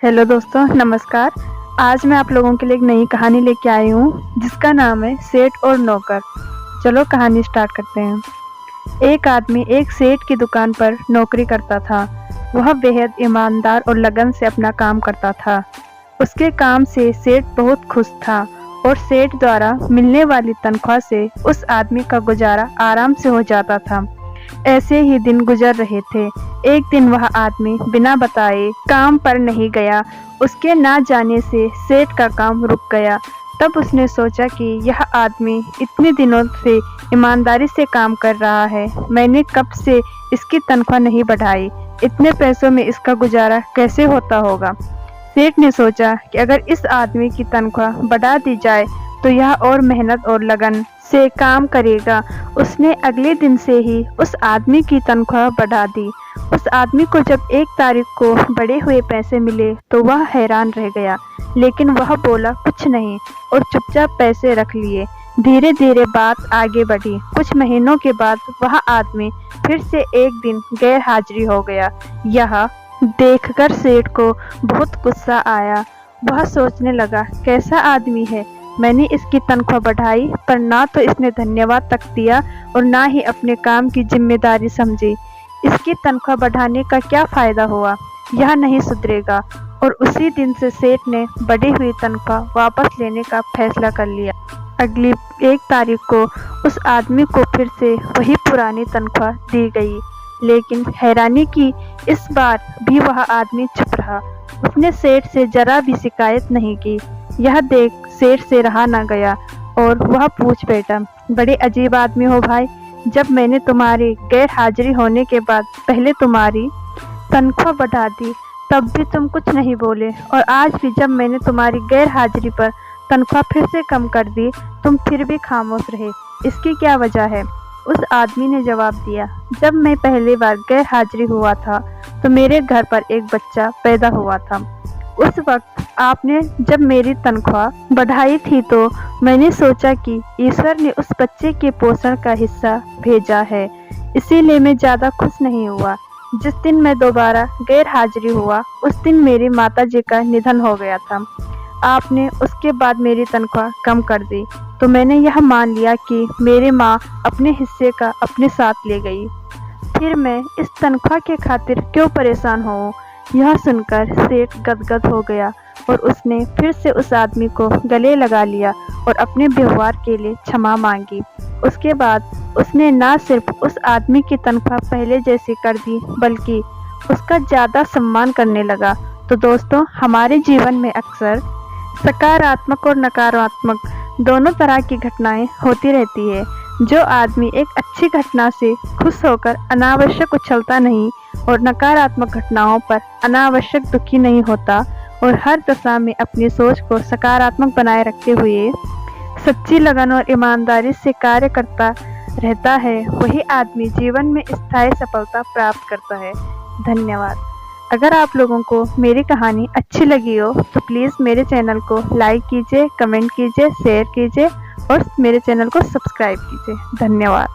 Hello दोस्तों, नमस्कार। आज मैं आप लोगों के लिए एक नई कहानी लेके आई हूँ जिसका नाम है सेठ और नौकर। चलो कहानी स्टार्ट करते हैं। एक आदमी एक सेठ की दुकान पर नौकरी करता था। वह बेहद ईमानदार और लगन से अपना काम करता था। उसके काम से सेठ बहुत खुश था और सेठ द्वारा मिलने वाली तनख्वाह से उस आदमी का गुजारा आराम से हो जाता था। ऐसे ही दिन गुजर रहे थे। एक दिन वह आदमी बिना बताए काम पर नहीं गया। उसके ना जाने से सेठ का काम रुक गया। तब उसने सोचा कि यह आदमी इतने दिनों से ईमानदारी से काम कर रहा है, मैंने कब से इसकी तनख्वाह नहीं बढ़ाई, इतने पैसों में इसका गुजारा कैसे होता होगा। सेठ ने सोचा कि अगर इस आदमी की तनख्वाह बढ़ा दी जाए तो यह और मेहनत और लगन से काम करेगा। उसने अगले दिन से ही उस आदमी की तनख्वाह बढ़ा दी। उस आदमी को जब 1 तारीख को बढ़े हुए पैसे मिले तो वह हैरान रह गया, लेकिन वह बोला कुछ नहीं और चुपचाप पैसे रख लिए। धीरे धीरे बात आगे बढ़ी। कुछ महीनों के बाद वह आदमी फिर से एक दिन गैर हाजिरी हो गया। यह देखकर सेठ को बहुत गुस्सा आया। वह सोचने लगा, कैसा आदमी है, मैंने इसकी तनख्वाह बढ़ाई पर ना तो इसने धन्यवाद तक दिया और ना ही अपने काम की जिम्मेदारी समझी। इसकी तनख्वाह बढ़ाने का क्या फायदा हुआ, यह नहीं सुधरेगा। और उसी दिन से सेठ ने बढ़ी हुई तनख्वाह वापस लेने का फैसला कर लिया। अगली 1 तारीख को उस आदमी को फिर से वही पुरानी तनख्वाह दी गई, लेकिन हैरानी की इस बार भी वह आदमी चुप रहा। उसने सेठ से जरा भी शिकायत नहीं की। यह देख सेठ से रहा न गया और वह पूछ बैठा, बड़े अजीब आदमी हो भाई, जब मैंने तुम्हारी गैर हाजिरी होने के बाद पहले तुम्हारी तनख्वाह बढ़ा दी तब भी तुम कुछ नहीं बोले, और आज भी जब मैंने तुम्हारी गैर हाजिरी पर तनख्वाह फिर से कम कर दी तुम फिर भी खामोश रहे, इसकी क्या वजह है। उस आदमी ने जवाब दिया, जब मैं पहली बार गैर हाजिरी हुआ था तो मेरे घर पर एक बच्चा पैदा हुआ था। उस वक्त आपने जब मेरी तनख्वाह बढ़ाई थी तो मैंने सोचा कि ईश्वर ने उस बच्चे के पोषण का हिस्सा भेजा है, इसीलिए मैं ज़्यादा खुश नहीं हुआ। जिस दिन मैं दोबारा गैर हाजिरी हुआ उस दिन मेरी माताजी का निधन हो गया था। आपने उसके बाद मेरी तनख्वाह कम कर दी तो मैंने यह मान लिया कि मेरी माँ अपने हिस्से का अपने साथ ले गई। फिर मैं इस तनख्वाह के खातिर क्यों परेशान हूँ। यह सुनकर सेठ गदगद हो गया और उसने फिर से उस आदमी को गले लगा लिया और अपने व्यवहार के लिए क्षमा मांगी। उसके बाद उसने न सिर्फ उस आदमी की तनख्वाह पहले जैसी कर दी बल्कि उसका ज़्यादा सम्मान करने लगा। तो दोस्तों, हमारे जीवन में अक्सर सकारात्मक और नकारात्मक दोनों तरह की घटनाएं होती रहती है। जो आदमी एक अच्छी घटना से खुश होकर अनावश्यक उछलता नहीं और नकारात्मक घटनाओं पर अनावश्यक दुखी नहीं होता और हर दशा में अपनी सोच को सकारात्मक बनाए रखते हुए सच्ची लगन और ईमानदारी से कार्य करता रहता है, वही आदमी जीवन में स्थायी सफलता प्राप्त करता है। धन्यवाद। अगर आप लोगों को मेरी कहानी अच्छी लगी हो तो प्लीज़ मेरे चैनल को लाइक कीजिए, कमेंट कीजिए, शेयर कीजिए और मेरे चैनल को सब्सक्राइब कीजिए। धन्यवाद।